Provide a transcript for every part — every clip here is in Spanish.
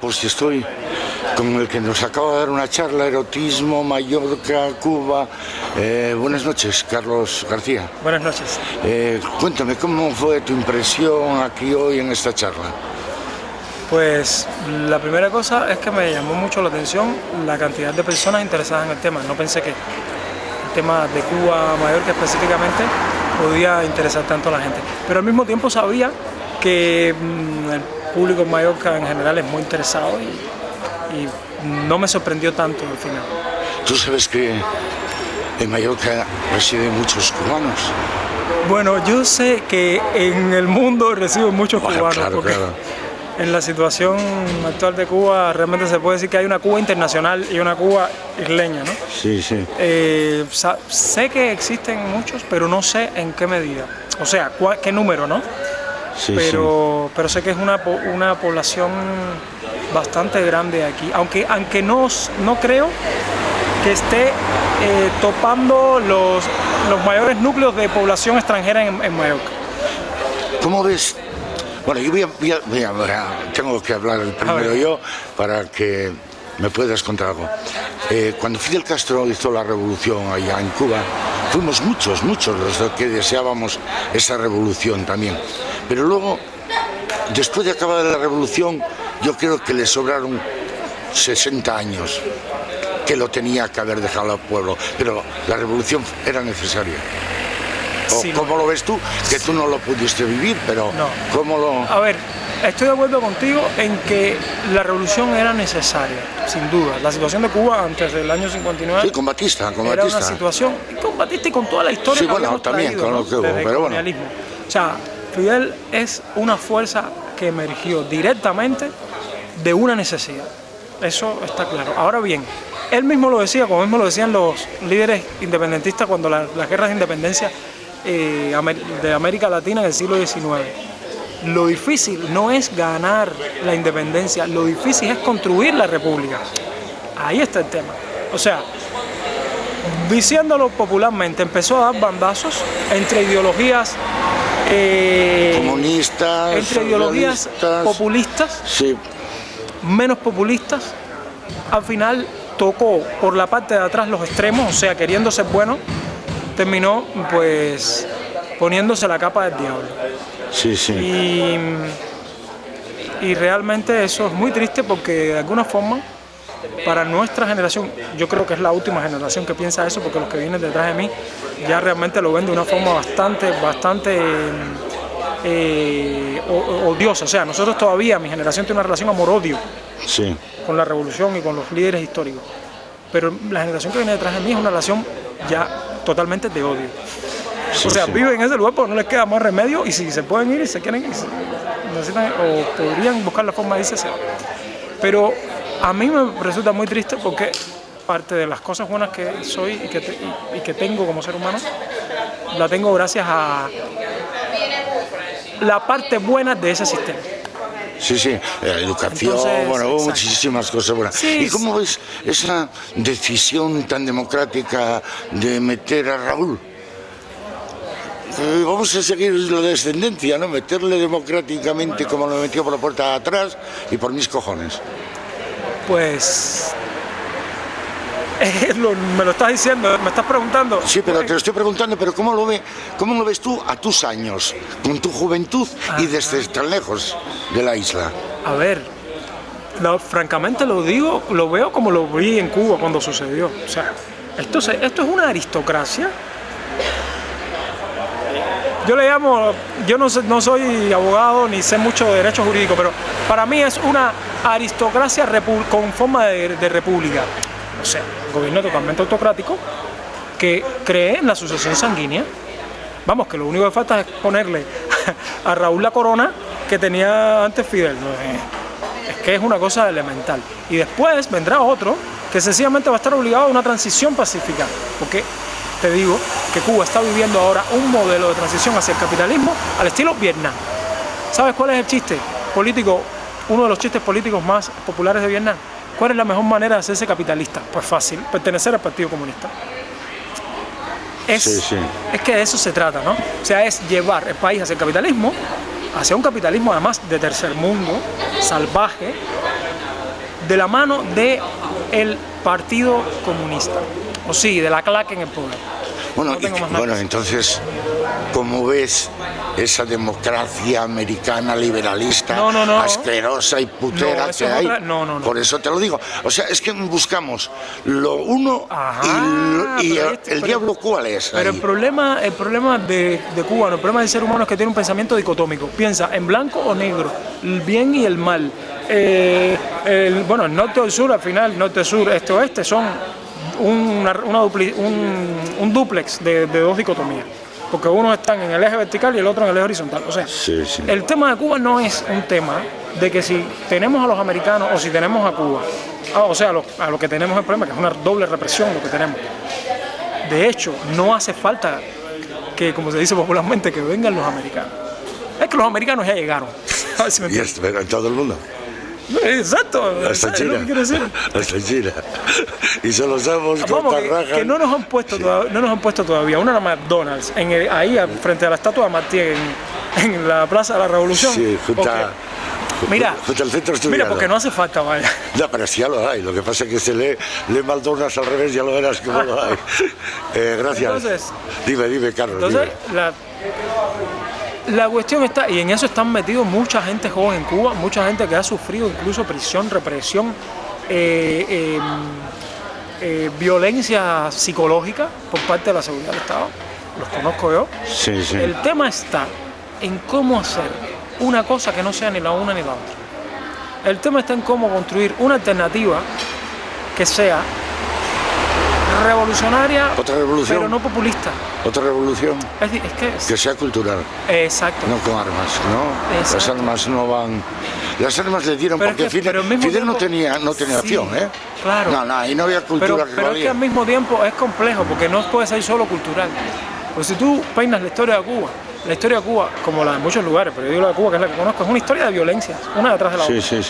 Hostia, estoy con el que nos acaba de dar una charla, erotismo, Mallorca, Cuba. Buenas noches, Carlos García. Buenas noches. Cuéntame, ¿cómo fue tu impresión aquí hoy en esta charla? Pues la primera cosa es que me llamó mucho la atención la cantidad de personas interesadas en el tema. No pensé que el tema de Cuba, Mallorca específicamente, podía interesar tanto a la gente. Pero al mismo tiempo sabía que el público en Mallorca en general es muy interesado y no me sorprendió tanto al final. ¿Tú sabes que en Mallorca residen muchos cubanos? Bueno, yo sé que en el mundo reciben muchos cubanos, claro, porque claro. En la situación actual de Cuba realmente se puede decir que hay una Cuba internacional y una Cuba isleña, ¿no? Sí, sí. Sé que existen muchos, pero no sé en qué medida. O sea, qué número, ¿no? Sí, pero sé que es una población bastante grande aquí, aunque no creo que esté topando los mayores núcleos de población extranjera en Mallorca. ¿Cómo ves? Bueno, yo tengo que hablar primero yo para que me puedas contar algo. Cuando Fidel Castro hizo la revolución allá en Cuba, fuimos muchos los que deseábamos esa revolución también. Pero luego, después de acabar la revolución, yo creo que le sobraron 60 años, que lo tenía que haber dejado al pueblo. Pero la revolución era necesaria. Sí, ¿Cómo lo ves tú? Que tú no lo pudiste vivir, pero no. ¿cómo lo...? A ver, estoy de acuerdo contigo en que la revolución era necesaria, sin duda. La situación de Cuba antes del año 59 sí, con Batista. Era una situación, con Batista y con toda la historia sí, que bueno, también traído, con lo que hubo, desde el pero colonialismo. O sea, Fidel es una fuerza que emergió directamente de una necesidad. Eso está claro. Ahora bien, él mismo lo decía, como mismo lo decían los líderes independentistas cuando las guerras de independencia de América Latina en el siglo XIX. Lo difícil no es ganar la independencia, lo difícil es construir la república. Ahí está el tema. O sea, diciéndolo popularmente, empezó a dar bandazos entre ideologías comunistas, entre ideologías populistas, sí, menos populistas. Al final tocó por la parte de atrás los extremos, o sea, queriendo ser bueno, terminó pues poniéndose la capa del diablo. Sí, sí. Y realmente eso es muy triste porque de alguna forma para nuestra generación, yo creo que es la última generación que piensa eso, porque los que vienen detrás de mí ya realmente lo ven de una forma bastante odiosa. O sea, nosotros todavía, mi generación tiene una relación amor-odio Sí. con la revolución y con los líderes históricos. Pero la generación que viene detrás de mí es una relación ya totalmente de odio. Sí, o sea, sí. viven en ese lugar porque no les queda más remedio y si se pueden ir y se quieren ir, necesitan o podrían buscar la forma de irse. Pero a mí me resulta muy triste porque parte de las cosas buenas que soy y que tengo como ser humano, la tengo gracias a la parte buena de ese sistema. Sí, sí, educación, Entonces, bueno, hubo exacto. muchísimas cosas buenas. Sí, ¿Y cómo ves esa decisión tan democrática de meter a Raúl? Vamos a seguir la descendencia, ¿no? Meterle democráticamente como lo metió por la puerta de atrás y por mis cojones. Pues me lo estás diciendo, me estás preguntando. Sí, pero te lo estoy preguntando, pero ¿cómo lo ves tú a tus años, con tu juventud y desde tan lejos de la isla? A ver, francamente lo digo, lo veo como lo vi en Cuba cuando sucedió. O sea, esto es una aristocracia. Yo le llamo, yo no soy abogado ni sé mucho de derecho jurídico, pero para mí es una aristocracia con forma de república. O sea, un gobierno totalmente autocrático que cree en la sucesión sanguínea. Vamos, que lo único que falta es ponerle a Raúl la corona que tenía antes Fidel. Es que es una cosa elemental. Y después vendrá otro que sencillamente va a estar obligado a una transición pacífica. Porque te digo que Cuba está viviendo ahora un modelo de transición hacia el capitalismo al estilo Vietnam. ¿Sabes cuál es el chiste político? Uno de los chistes políticos más populares de Vietnam. ¿Cuál es la mejor manera de hacerse capitalista? Pues fácil, pertenecer al Partido Comunista. Sí. Es que de eso se trata, ¿no? O sea, es llevar el país hacia el capitalismo, hacia un capitalismo además de tercer mundo, salvaje, de la mano del Partido Comunista, o sí, de la claque en el poder. Bueno, No tengo más nada que decir. entonces, ¿cómo ves esa democracia americana liberalista, No. asquerosa y putera No, eso que es hay? otra- no. Por eso te lo digo. O sea, es que buscamos lo uno y pero el diablo, ¿cuál es? Pero ahí? el problema de Cuba, el problema del ser humano es que tiene un pensamiento dicotómico. Piensa en blanco o negro, el bien y el mal. Bueno, el norte o el sur, al final, norte-sur, este-oeste, son un dúplex de dos dicotomías. Porque uno está en el eje vertical y el otro en el eje horizontal. O sea, Sí, sí. el tema de Cuba no es un tema de que si tenemos a los americanos o si tenemos a Cuba, o sea, a lo que tenemos el problema, que es una doble represión lo que tenemos. De hecho, no hace falta que, como se dice popularmente, que vengan los americanos. Es que los americanos ya llegaron. A ver si me Y entiendes. pero en todo el mundo. Exacto, Hasta ¿sabes lo China. que quiero decir? Hasta China. Y solo sabemos Vamos, cortar rajas. que no nos han puesto todavía una McDonald's ahí frente a la estatua de Martí en la Plaza de la Revolución. Sí, junto al centro estudiado. Mira, porque no hace falta, vaya. No, pero sí ya lo hay. Lo que pasa es que se lee McDonald's al revés, ya lo verás que no lo hay. Gracias. Entonces, dime, Carlos. Entonces, dime. la cuestión está, y en eso están metidos mucha gente joven en Cuba, mucha gente que ha sufrido incluso prisión, represión, violencia psicológica por parte de la seguridad del Estado. Los conozco yo. Sí. El tema está en cómo hacer una cosa que no sea ni la una ni la otra. El tema está en cómo construir una alternativa que sea revolucionaria, Otra revolución. pero no populista. Otra revolución Es que sea cultural, exacto. no con armas, ¿no? Exacto. Las armas no van. Las armas le dieron Pero porque es que- pero al mismo Fidel no tiempo- tenía Sí, opción, ¿eh? claro. No, ahí no había cultura que Pero es que valía. al mismo tiempo es complejo porque no puede ser solo cultural. Pues si tú peinas la historia de Cuba, como la de muchos lugares, pero yo digo la de Cuba, que es la que conozco, es una historia de violencia, una detrás de la otra. Sí.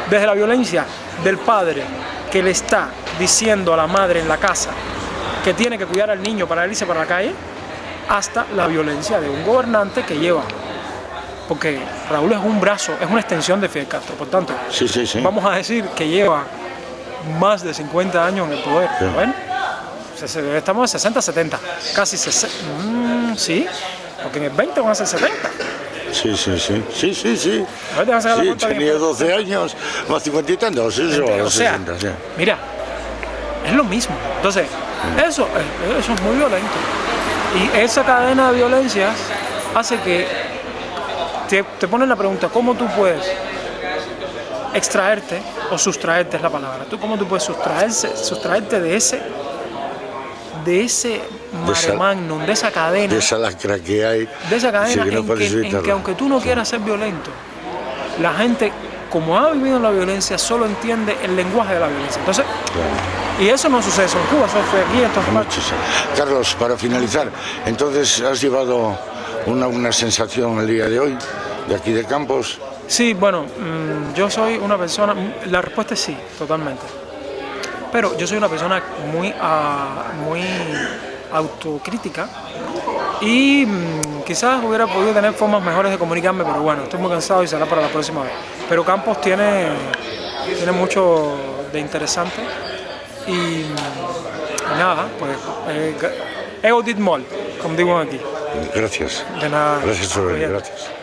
Desde la violencia del padre que le está diciendo a la madre en la casa que tiene que cuidar al niño para irse para la calle, hasta la violencia de un gobernante que lleva. Porque Raúl es un brazo, es una extensión de Fidel Castro, por tanto, Sí. vamos a decir que lleva más de 50 años en el poder. Sí. Bueno, estamos en 60, 70, casi 60. Sí, porque en el 20 van a ser 70. Sí. A ver, déjame sacar la Sí, cuenta bien. tenía 12 años, más 50 y tantos, sí, a O los sea, 60, sí. mira, es lo mismo. Entonces, eso es muy violento. Y esa cadena de violencias hace que te ponen la pregunta, ¿cómo tú puedes extraerte o sustraerte es la palabra? ¿Cómo tú puedes sustraerte de ese mare magnum, de esa cadena? De esa lacra que hay. De esa cadena sí, que no puedes en evitarla. que aunque tú no quieras ser violento, la gente, como ha vivido la violencia, solo entiende el lenguaje de la violencia. Entonces, y eso no sucede solo en Cuba, eso fue aquí en todas partes. Muchísimo. Carlos, para finalizar, entonces has llevado una sensación el día de hoy, de aquí de Campos. Sí, bueno, yo soy una persona, la respuesta es sí, totalmente. Pero yo soy una persona muy autocrítica y quizás hubiera podido tener formas mejores de comunicarme, pero bueno, estoy muy cansado y será para la próxima vez. Pero Campos tiene mucho de interesante y nada, pues ego dit molt, como digo aquí. Gracias. De nada. Gracias por venir, Cuídate. gracias.